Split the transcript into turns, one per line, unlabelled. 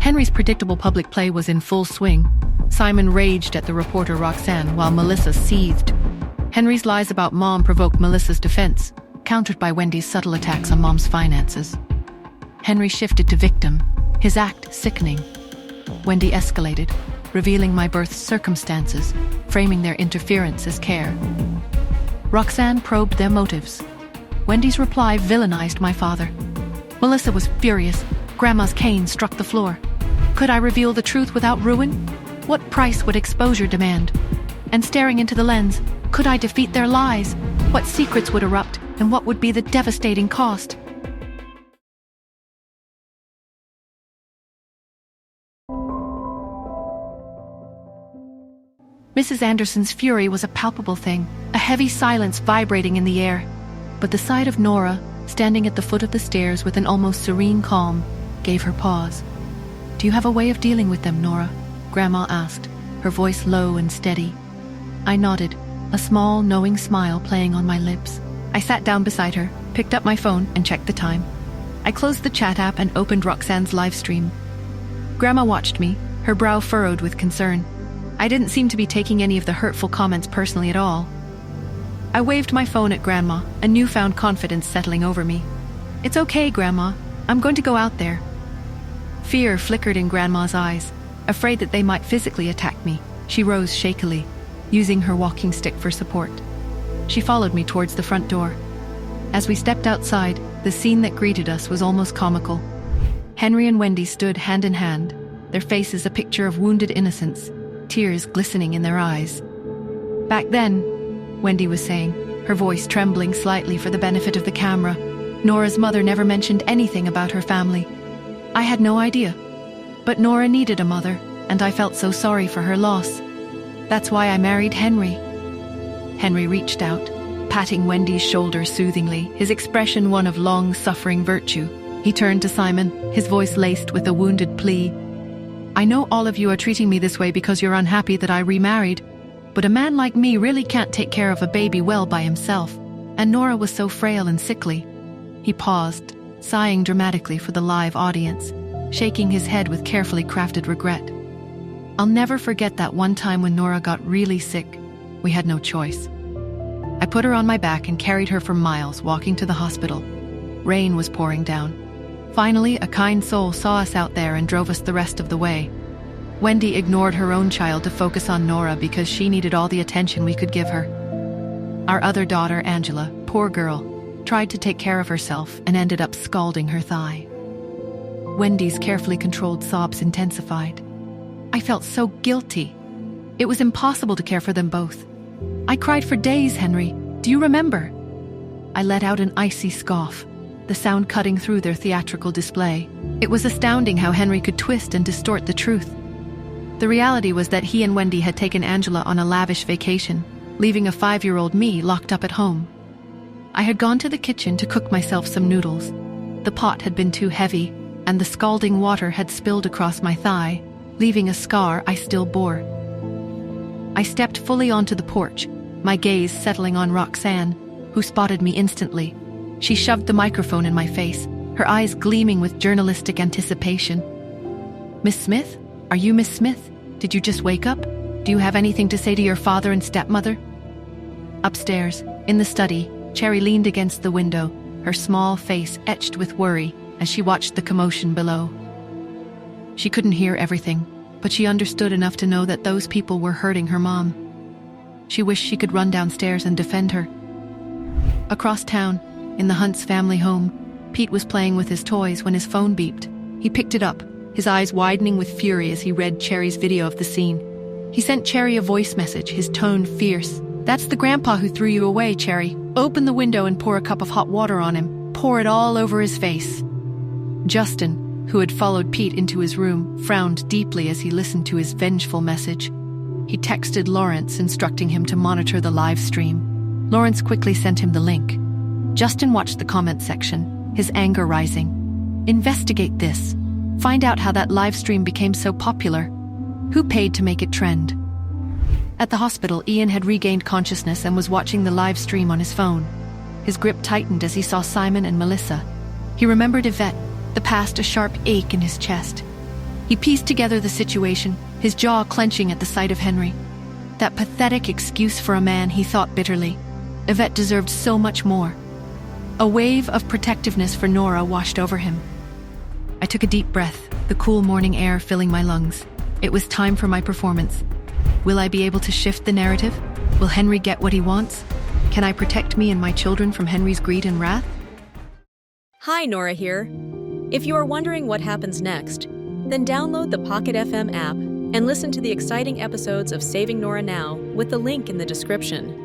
Henry's predictable public play was in full swing. Simon raged at the reporter Roxanne while Melissa seethed. Henry's lies about Mom provoked Melissa's defense, countered by Wendy's subtle attacks on Mom's finances. Henry shifted to victim, his act sickening. Wendy escalated, revealing my birth's circumstances, framing their interference as care. Roxanne probed their motives. Wendy's reply villainized my father. Melissa was furious. Grandma's cane struck the floor. Could I reveal the truth without ruin? What price would exposure demand? And staring into the lens, could I defeat their lies? What secrets would erupt, and what would be the devastating cost? Mrs. Anderson's fury was a palpable thing, a heavy silence vibrating in the air. But the sight of Nora, standing at the foot of the stairs with an almost serene calm, gave her pause. "Do you have a way of dealing with them, Nora?" Grandma asked, her voice low and steady. I nodded, a small, knowing smile playing on my lips. I sat down beside her, picked up my phone, and checked the time. I closed the chat app and opened Roxanne's live stream. Grandma watched me, her brow furrowed with concern. I didn't seem to be taking any of the hurtful comments personally at all. I waved my phone at Grandma, a newfound confidence settling over me. "It's okay, Grandma. I'm going to go out there." Fear flickered in Grandma's eyes, afraid that they might physically attack me. She rose shakily, using her walking stick for support. She followed me towards the front door. As we stepped outside, the scene that greeted us was almost comical. Henry and Wendy stood hand in hand, their faces a picture of wounded innocence, tears glistening in their eyes. "Back then," Wendy was saying, her voice trembling slightly for the benefit of the camera, "Nora's mother never mentioned anything about her family. I had no idea. But Nora needed a mother, and I felt so sorry for her loss. That's why I married Henry." Henry reached out, patting Wendy's shoulder soothingly, his expression one of long-suffering virtue. He turned to Simon, his voice laced with a wounded plea. "I know all of you are treating me this way because you're unhappy that I remarried, but a man like me really can't take care of a baby well by himself, and Nora was so frail and sickly." He paused, sighing dramatically for the live audience, shaking his head with carefully crafted regret. "I'll never forget that one time when Nora got really sick. We had no choice. I put her on my back and carried her for miles, walking to the hospital. Rain was pouring down. Finally, a kind soul saw us out there and drove us the rest of the way. Wendy ignored her own child to focus on Nora because she needed all the attention we could give her. Our other daughter, Angela, poor girl, tried to take care of herself and ended up scalding her thigh." Wendy's carefully controlled sobs intensified. "I felt so guilty. It was impossible to care for them both. I cried for days, Henry. Do you remember?" I let out an icy scoff, the sound cutting through their theatrical display. It was astounding how Henry could twist and distort the truth. The reality was that he and Wendy had taken Angela on a lavish vacation, leaving a 5-year-old me locked up at home. I had gone to the kitchen to cook myself some noodles. The pot had been too heavy, and the scalding water had spilled across my thigh, leaving a scar I still bore. I stepped fully onto the porch, my gaze settling on Roxanne, who spotted me instantly. She shoved the microphone in my face, her eyes gleaming with journalistic anticipation. "Miss Smith? Are you Miss Smith? Did you just wake up? Do you have anything to say to your father and stepmother?" Upstairs, in the study, Cherry leaned against the window, her small face etched with worry as she watched the commotion below. She couldn't hear everything, but she understood enough to know that those people were hurting her mom. She wished she could run downstairs and defend her. Across town, in the Hunt's family home, Pete was playing with his toys when his phone beeped. He picked it up, his eyes widening with fury as he read Cherry's video of the scene. He sent Cherry a voice message, his tone fierce. "That's the grandpa who threw you away, Cherry. Open the window and pour a cup of hot water on him. Pour it all over his face." Justin, who had followed Pete into his room, frowned deeply as he listened to his vengeful message. He texted Lawrence, instructing him to monitor the live stream. Lawrence quickly sent him the link. Justin watched the comment section, his anger rising. "Investigate this. Find out how that live stream became so popular. Who paid to make it trend?" At the hospital, Ian had regained consciousness and was watching the live stream on his phone. His grip tightened as he saw Simon and Melissa. He remembered Yvette, the past a sharp ache in his chest. He pieced together the situation, his jaw clenching at the sight of Henry. That pathetic excuse for a man, he thought bitterly. Yvette deserved so much more. A wave of protectiveness for Nora washed over him. I took a deep breath, the cool morning air filling my lungs. It was time for my performance. Will I be able to shift the narrative? Will Henry get what he wants? Can I protect me and my children from Henry's greed and wrath?
Hi, Nora here. If you are wondering what happens next, then download the Pocket FM app and listen to the exciting episodes of Saving Nora Now with the link in the description.